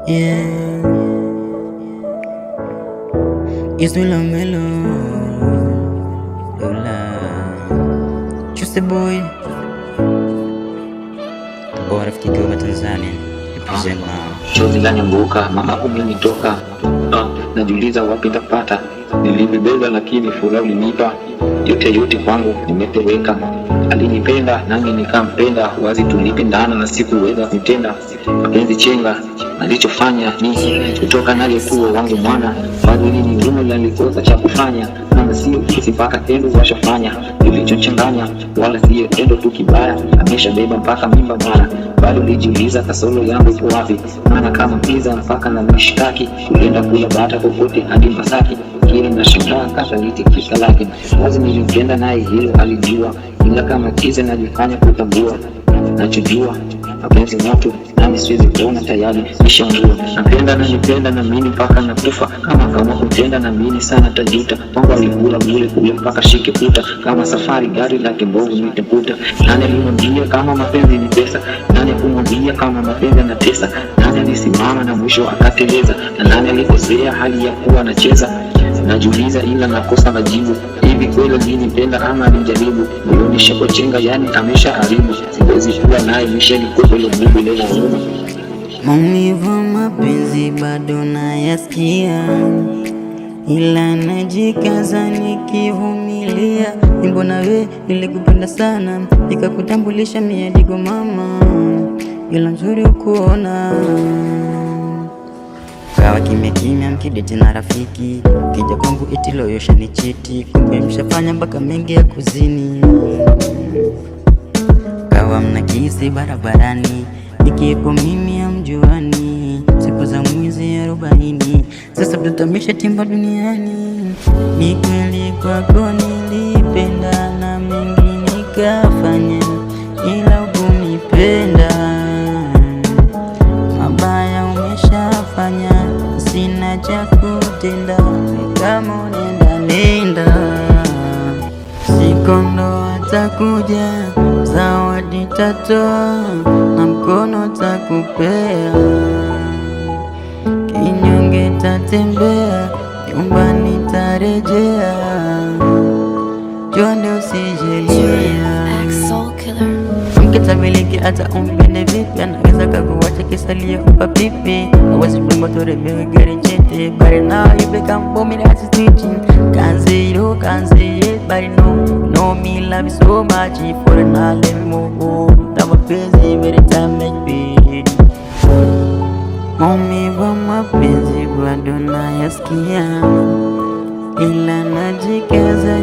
Yeah, it's Lula Melo, Lula, just a boy, bora fikiriwa Tanzania, represent now. Chozi lanianguka, mama umenitoka, najiuliza wapi nitapata. Nilibeba lakini furaha ulinipa, yote kwangu nimepeweka. Alinipenda nami nikampenda, wazi tulipendana na sikuweza kutenda. Mapenzi chenga alichofanya ni kutoka naye tuwe wangu mwana, bado nini ngumu nalikosa cha kufanya, na sio kisi mpaka tendo washafanya. Kilichochanganya wala sio tendo tu kibaya, ameshabeba mpaka mimba mwana. Bado nijiuliza kasoro yangu iko wapi, maana kama pizza mpaka na mishikaki, ulienda kula bata popote hadi Masaki. Kile na shangaa kata liti kisa lake, wazi nilimpenda naye hilo alijua, ila kama kiza najifanya kutambua. Nachojua mapenzi moto nami siwezi kuona, tayari nishaungua. Napenda na nipenda na mimi mpaka nakufa, kama kutenda na mimi sana tajuta. Mungu alikula bure kule mpaka shike puta, kama safari gari lake mbovu nitaputa. Nani alimwambia kama mapenzi ni pesa? Nani akumwambia kama mapenzi yanatesa? Nani alisimama na mwisho akateleza? Na nani alikosea hali ya kuwa anacheza? Najiuliza ila nakosa majibu. Hivi kweli alinipenda ama alijaribu? Moyoni shakochenga, yani amesha haribu. Siwezi kuwa naye, nishalikuwa ile bibi leo huruma. Maumivu mapenzi bado nayasikia, ila najikaza nikivumilia. Mbona we nilikupenda sana, nikakutambulisha miadigo mama, ila nzuri ukuona. Kawa kimya mkideti na rafiki, kija kwangu eti loyosha ni chiti, kumbe mshafanya mpaka mengi ya kuzini. Kawa mnakisi barabarani, nikipo mimi hamjuani, siku za mwizi 40, sasa tutamisha timba duniani. Ni kweli kwako nilipenda na mengi nikafanya, ila hukunipenda. Mabaya umeshafanya, sina cha kutenda, kama nenda sikondo atakuja, zawadi tatoa na mkono takupea, kinyonge tatembea, nyumbani tarejea, jonde usijelia. Mkitamiliki hata umpende vipi, anaweza kakuwacha kisalia upa pipi. Hawezi kumotore mewe gari chete, but now you become bomb as a teaching. Can't say it, but know me love you so much. For an all let me move, na mapenzi every time make beat. Maumivu mapenzi bado nayasikia, ila najikaza